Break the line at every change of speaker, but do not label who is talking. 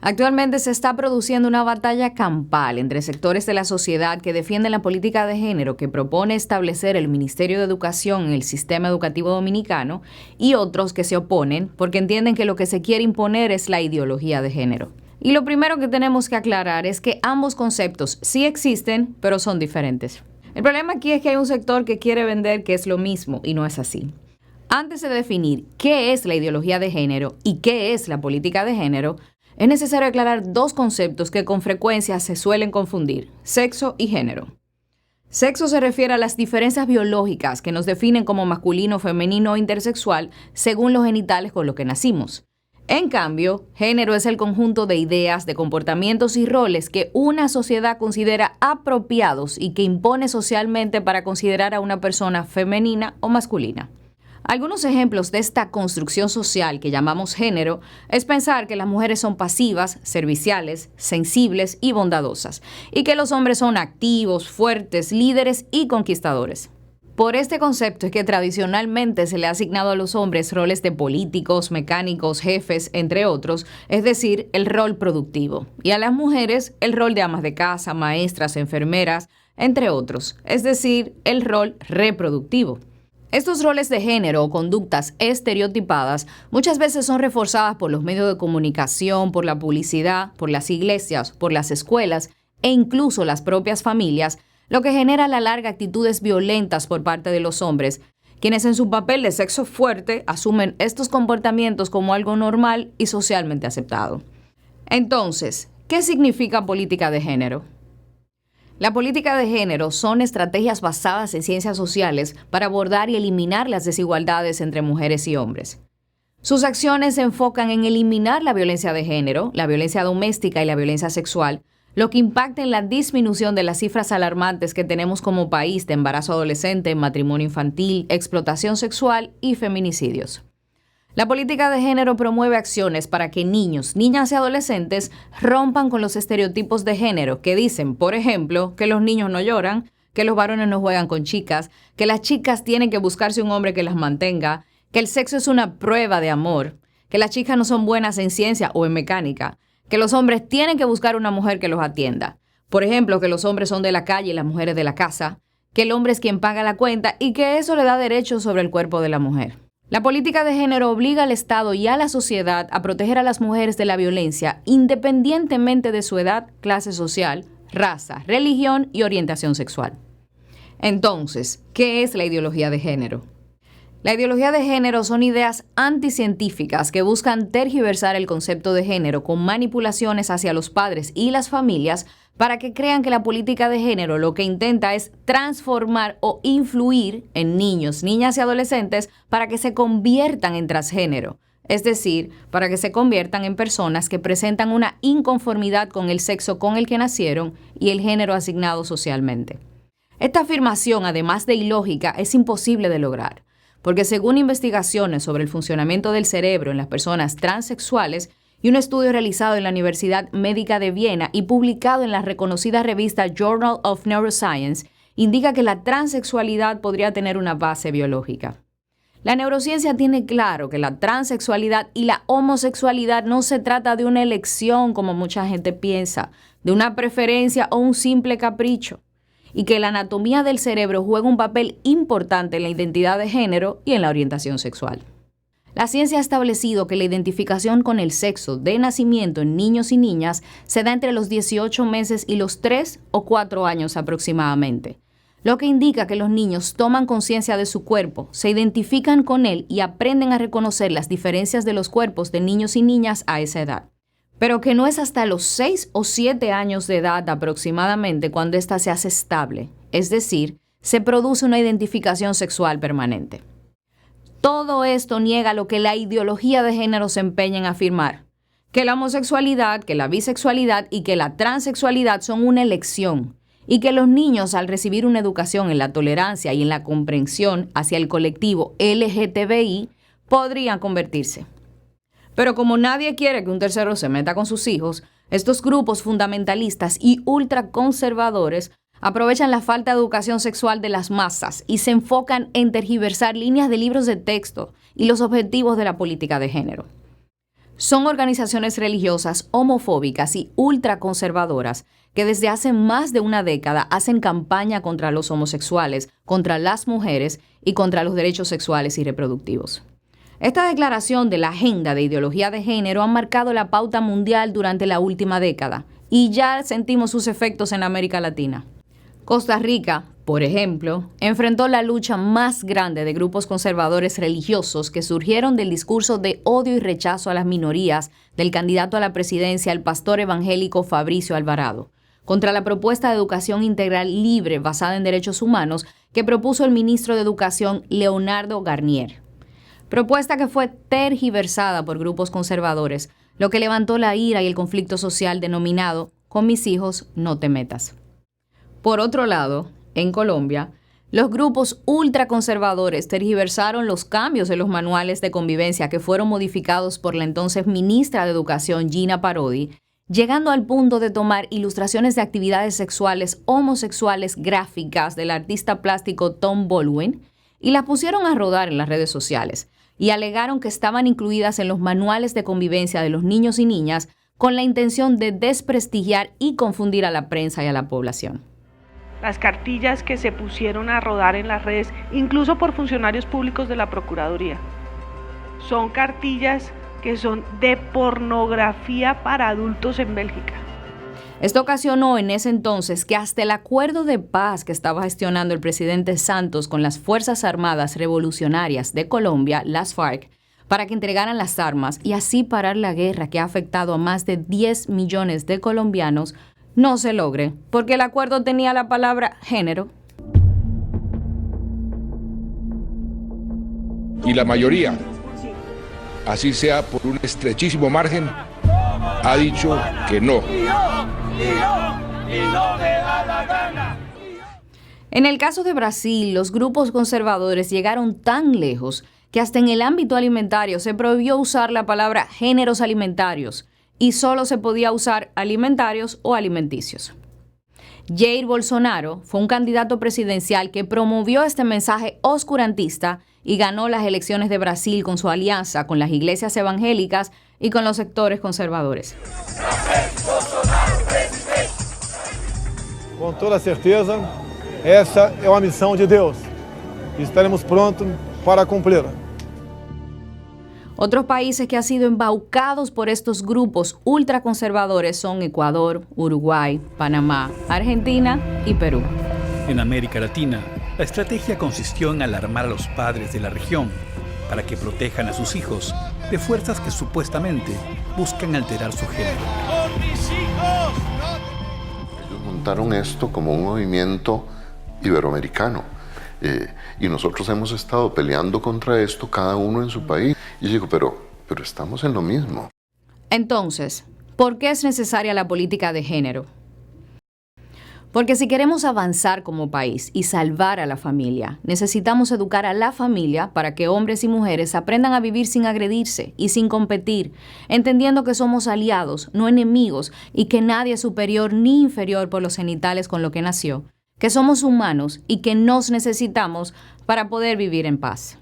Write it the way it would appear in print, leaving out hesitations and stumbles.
Actualmente se está produciendo una batalla campal entre sectores de la sociedad que defienden la política de género que propone establecer el Ministerio de Educación en el sistema educativo dominicano y otros que se oponen porque entienden que lo que se quiere imponer es la ideología de género. Y lo primero que tenemos que aclarar es que ambos conceptos sí existen, pero son diferentes. El problema aquí es que hay un sector que quiere vender que es lo mismo y no es así. Antes de definir qué es la ideología de género y qué es la política de género, es necesario aclarar dos conceptos que con frecuencia se suelen confundir: sexo y género. Sexo se refiere a las diferencias biológicas que nos definen como masculino, femenino o intersexual según los genitales con los que nacimos. En cambio, género es el conjunto de ideas, de comportamientos y roles que una sociedad considera apropiados y que impone socialmente para considerar a una persona femenina o masculina. Algunos ejemplos de esta construcción social que llamamos género es pensar que las mujeres son pasivas, serviciales, sensibles y bondadosas, y que los hombres son activos, fuertes, líderes y conquistadores. Por este concepto es que tradicionalmente se le ha asignado a los hombres roles de políticos, mecánicos, jefes, entre otros, es decir, el rol productivo, y a las mujeres el rol de amas de casa, maestras, enfermeras, entre otros, es decir, el rol reproductivo. Estos roles de género o conductas estereotipadas muchas veces son reforzadas por los medios de comunicación, por la publicidad, por las iglesias, por las escuelas e incluso las propias familias, lo que genera a la larga actitudes violentas por parte de los hombres, quienes en su papel de sexo fuerte asumen estos comportamientos como algo normal y socialmente aceptado. Entonces, ¿qué significa política de género? La política de género son estrategias basadas en ciencias sociales para abordar y eliminar las desigualdades entre mujeres y hombres. Sus acciones se enfocan en eliminar la violencia de género, la violencia doméstica y la violencia sexual, lo que impacta en la disminución de las cifras alarmantes que tenemos como país de embarazo adolescente, matrimonio infantil, explotación sexual y feminicidios. La política de género promueve acciones para que niños, niñas y adolescentes rompan con los estereotipos de género que dicen, por ejemplo, que los niños no lloran, que los varones no juegan con chicas, que las chicas tienen que buscarse un hombre que las mantenga, que el sexo es una prueba de amor, que las chicas no son buenas en ciencia o en mecánica, que los hombres tienen que buscar una mujer que los atienda. Por ejemplo, que los hombres son de la calle y las mujeres de la casa, que el hombre es quien paga la cuenta y que eso le da derechos sobre el cuerpo de la mujer. La política de género obliga al Estado y a la sociedad a proteger a las mujeres de la violencia independientemente de su edad, clase social, raza, religión y orientación sexual. Entonces, ¿qué es la ideología de género? La ideología de género son ideas anticientíficas que buscan tergiversar el concepto de género con manipulaciones hacia los padres y las familias para que crean que la política de género lo que intenta es transformar o influir en niños, niñas y adolescentes para que se conviertan en transgénero, es decir, para que se conviertan en personas que presentan una inconformidad con el sexo con el que nacieron y el género asignado socialmente. Esta afirmación, además de ilógica, es imposible de lograr, porque según investigaciones sobre el funcionamiento del cerebro en las personas transexuales y un estudio realizado en la Universidad Médica de Viena y publicado en la reconocida revista Journal of Neuroscience, indica que la transexualidad podría tener una base biológica. La neurociencia tiene claro que la transexualidad y la homosexualidad no se trata de una elección como mucha gente piensa, de una preferencia o un simple capricho, y que la anatomía del cerebro juega un papel importante en la identidad de género y en la orientación sexual. La ciencia ha establecido que la identificación con el sexo de nacimiento en niños y niñas se da entre los 18 meses y los 3 o 4 años aproximadamente, lo que indica que los niños toman conciencia de su cuerpo, se identifican con él y aprenden a reconocer las diferencias de los cuerpos de niños y niñas a esa edad. Pero que no es hasta los 6 o 7 años de edad aproximadamente cuando ésta se hace estable, es decir, se produce una identificación sexual permanente. Todo esto niega lo que la ideología de género se empeña en afirmar, que la homosexualidad, que la bisexualidad y que la transexualidad son una elección, y que los niños, al recibir una educación en la tolerancia y en la comprensión hacia el colectivo LGTBI, podrían convertirse. Pero como nadie quiere que un tercero se meta con sus hijos, estos grupos fundamentalistas y ultraconservadores aprovechan la falta de educación sexual de las masas y se enfocan en tergiversar líneas de libros de texto y los objetivos de la política de género. Son organizaciones religiosas homofóbicas y ultraconservadoras que desde hace más de una década hacen campaña contra los homosexuales, contra las mujeres y contra los derechos sexuales y reproductivos. Esta declaración de la agenda de ideología de género ha marcado la pauta mundial durante la última década y ya sentimos sus efectos en América Latina. Costa Rica, por ejemplo, enfrentó la lucha más grande de grupos conservadores religiosos que surgieron del discurso de odio y rechazo a las minorías del candidato a la presidencia, el pastor evangélico Fabricio Alvarado, contra la propuesta de educación integral libre basada en derechos humanos que propuso el ministro de Educación Leonardo Garnier. Propuesta que fue tergiversada por grupos conservadores, lo que levantó la ira y el conflicto social denominado "Con mis hijos no te metas". Por otro lado, en Colombia, los grupos ultraconservadores tergiversaron los cambios en los manuales de convivencia que fueron modificados por la entonces ministra de Educación, Gina Parodi, llegando al punto de tomar ilustraciones de actividades sexuales homosexuales gráficas del artista plástico Tom Baldwin y las pusieron a rodar en las redes sociales y alegaron que estaban incluidas en los manuales de convivencia de los niños y niñas con la intención de desprestigiar y confundir a la prensa y a la población.
Las cartillas que se pusieron a rodar en las redes, incluso por funcionarios públicos de la Procuraduría, son cartillas que son de pornografía para adultos en Bélgica.
Esto ocasionó en ese entonces que hasta el acuerdo de paz que estaba gestionando el presidente Santos con las Fuerzas Armadas Revolucionarias de Colombia, las FARC, para que entregaran las armas y así parar la guerra que ha afectado a más de 10 millones de colombianos, no se logre, porque el acuerdo tenía la palabra género.
Y la mayoría, así sea por un estrechísimo margen, ha dicho que no.
En el caso de Brasil, los grupos conservadores llegaron tan lejos que hasta en el ámbito alimentario se prohibió usar la palabra géneros alimentarios y solo se podía usar alimentarios o alimenticios. Jair Bolsonaro fue un candidato presidencial que promovió este mensaje oscurantista y ganó las elecciones de Brasil con su alianza con las iglesias evangélicas y con los sectores conservadores.
Com toda certeza, essa é uma missão de Deus e estaremos prontos para cumpri-la.
Otros países que han sido embaucados por estos grupos ultraconservadores son Ecuador, Uruguay, Panamá, Argentina y Perú.
En América Latina, la estrategia consistió en alarmar a los padres de la región para que protejan a sus hijos de fuerzas que supuestamente buscan alterar su género.
Ellos montaron esto como un movimiento iberoamericano y nosotros hemos estado peleando contra esto cada uno en su país. Y yo digo, pero estamos en lo mismo.
Entonces, ¿por qué es necesaria la política de género? Porque si queremos avanzar como país y salvar a la familia, necesitamos educar a la familia para que hombres y mujeres aprendan a vivir sin agredirse y sin competir, entendiendo que somos aliados, no enemigos, y que nadie es superior ni inferior por los genitales con lo que nació, que somos humanos y que nos necesitamos para poder vivir en paz.